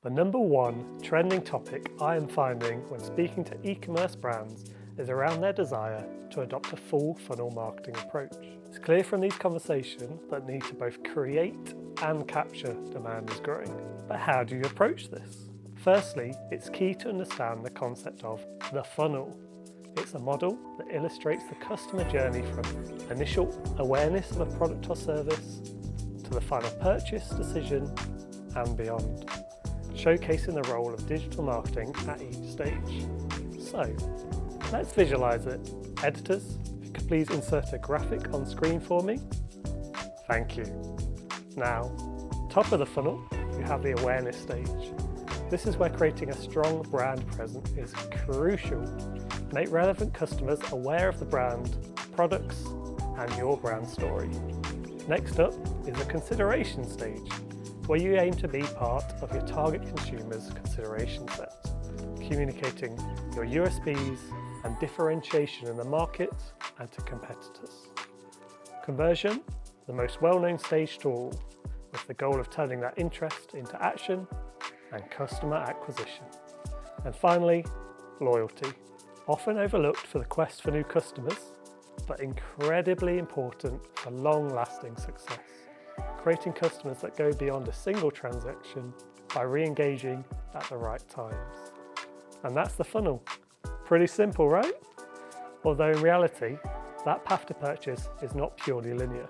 The number one trending topic I am finding when speaking to e-commerce brands is around their desire to adopt a full funnel marketing approach. It's clear from these conversations that need to both create and capture demand is growing. But how do you approach this? Firstly, it's key to understand the concept of the funnel. It's a model that illustrates the customer journey from initial awareness of a product or service to the final purchase decision and beyond, showcasing the role of digital marketing at each stage. So, let's visualize it. Editors, if you could please insert a graphic on screen for me. Thank you. Now, top of the funnel, you have the awareness stage. This is where creating a strong brand presence is crucial. Make relevant customers aware of the brand, products, and your brand story. Next up is the consideration stage, where you aim to be part of your target consumer's consideration set, communicating your USPs and differentiation in the market and to competitors. Conversion, the most well-known stage to all, with the goal of turning that interest into action and customer acquisition. And finally, loyalty, often overlooked for the quest for new customers, but incredibly important for long-lasting success. Creating customers that go beyond a single transaction by re-engaging at the right times. And that's the funnel. Pretty simple, right? Although in reality, that path to purchase is not purely linear.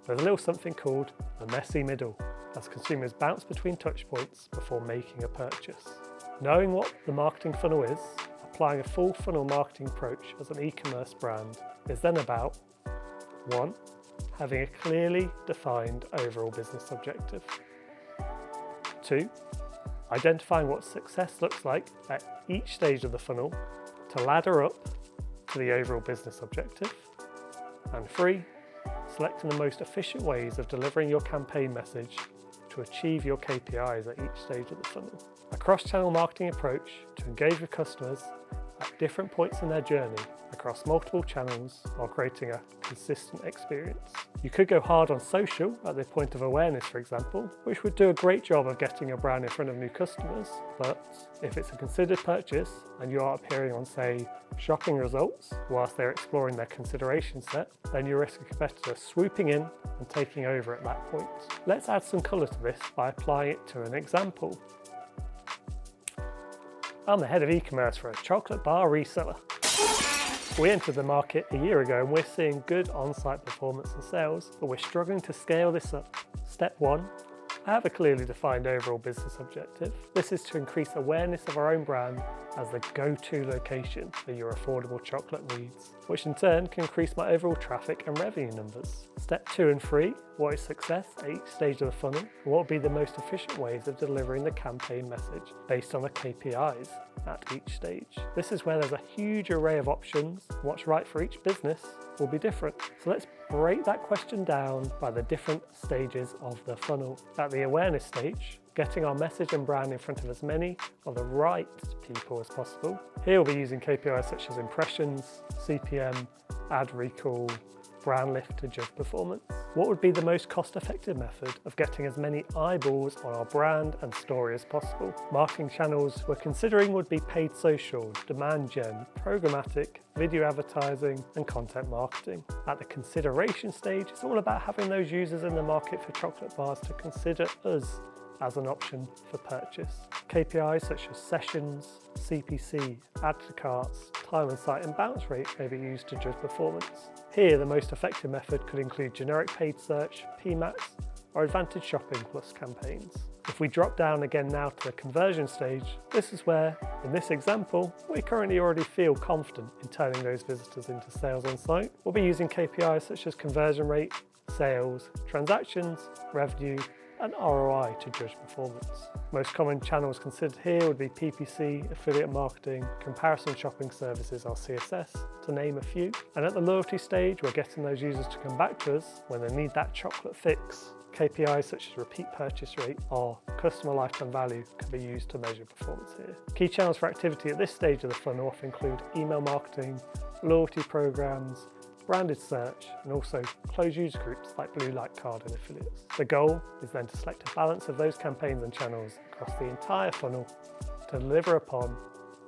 There's a little something called the messy middle, as consumers bounce between touchpoints before making a purchase. Knowing what the marketing funnel is, applying a full funnel marketing approach as an e-commerce brand is then about 1. Having a clearly defined overall business objective. 2. Identifying what success looks like at each stage of the funnel to ladder up to the overall business objective. And 3. Selecting the most efficient ways of delivering your campaign message to achieve your KPIs at each stage of the funnel. A cross-channel marketing approach to engage with customers at different points in their journey across multiple channels while creating a consistent experience. You could go hard on social at the point of awareness, for example, which would do a great job of getting your brand in front of new customers. But if it's a considered purchase and you are appearing on, say, shopping results whilst they're exploring their consideration set, then you risk a competitor swooping in and taking over at that point. Let's add some colour to this by applying it to an example. I'm the head of e-commerce for a chocolate bar reseller. We entered the market a year ago and we're seeing good on-site performance and sales, but we're struggling to scale this up. Step 1, have a clearly defined overall business objective. This is to increase awareness of our own brand as the go-to location for your affordable chocolate needs, which in turn can increase my overall traffic and revenue numbers. Step 2 and 3, what is success at each stage of the funnel, and what would be the most efficient ways of delivering the campaign message based on the KPIs at each stage. This is where there's a huge array of options. What's right for each business will be different. So let's break that question down by the different stages of the funnel. At the awareness stage, getting our message and brand in front of as many of the right people as possible. Here we'll be using KPIs such as impressions, CPM, ad recall, brand lift to judge performance. What would be the most cost-effective method of getting as many eyeballs on our brand and story as possible? Marketing channels we're considering would be paid social, demand gen, programmatic, video advertising, and content marketing. At the consideration stage, it's all about having those users in the market for chocolate bars to consider us as an option for purchase. KPIs such as sessions, CPC, add to carts, time on site, and bounce rate may be used to judge performance. Here, the most effective method could include generic paid search, PMAX, or advantage shopping plus campaigns. If we drop down again now to the conversion stage, this is where, in this example, we currently already feel confident in turning those visitors into sales on site. We'll be using KPIs such as conversion rate, sales, transactions, revenue, and ROI to judge performance. Most common channels considered here would be PPC, affiliate marketing, comparison shopping services or CSS, to name a few. And at the loyalty stage, we're getting those users to come back to us when they need that chocolate fix. KPIs such as repeat purchase rate or customer lifetime value can be used to measure performance here. Key channels for activity at this stage of the funnel often include email marketing, loyalty programs, branded search, and also closed user groups like blue light card and affiliates. The goal is then to select a balance of those campaigns and channels across the entire funnel to deliver upon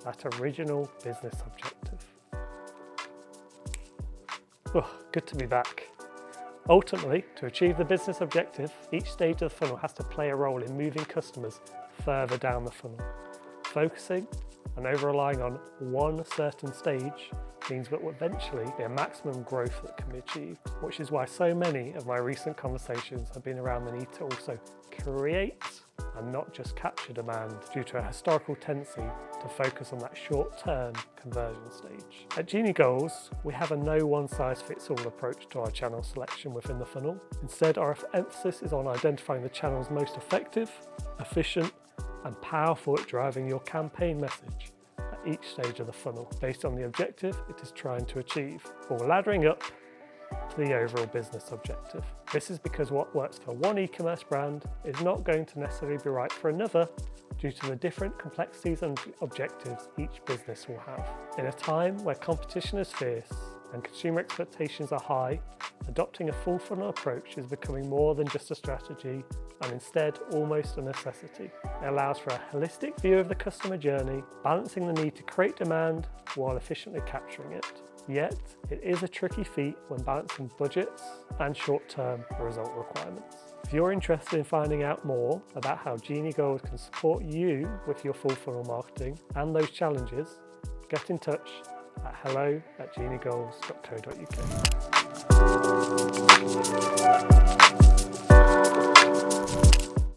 that original business objective. Good to be back. Ultimately, to achieve the business objective, each stage of the funnel has to play a role in moving customers further down the funnel. Focusing and over-relying on one certain stage means that will eventually be a maximum growth that can be achieved, which is why so many of my recent conversations have been around the need to also create and not just capture demand due to a historical tendency to focus on that short-term conversion stage. At Genie Goals, we have a no one-size-fits-all approach to our channel selection within the funnel. Instead, our emphasis is on identifying the channels most effective, efficient, and powerful at driving your campaign message at each stage of the funnel based on the objective it is trying to achieve, or laddering up to the overall business objective. This is because what works for one e-commerce brand is not going to necessarily be right for another due to the different complexities and objectives each business will have. In a time where competition is fierce and consumer expectations are high, adopting a full funnel approach is becoming more than just a strategy and instead almost a necessity. It allows for a holistic view of the customer journey, balancing the need to create demand while efficiently capturing it. Yet, it is a tricky feat when balancing budgets and short-term result requirements. If you're interested in finding out more about how Genie Goals can support you with your full funnel marketing and those challenges, get in touch at hello@geniegoals.co.uk.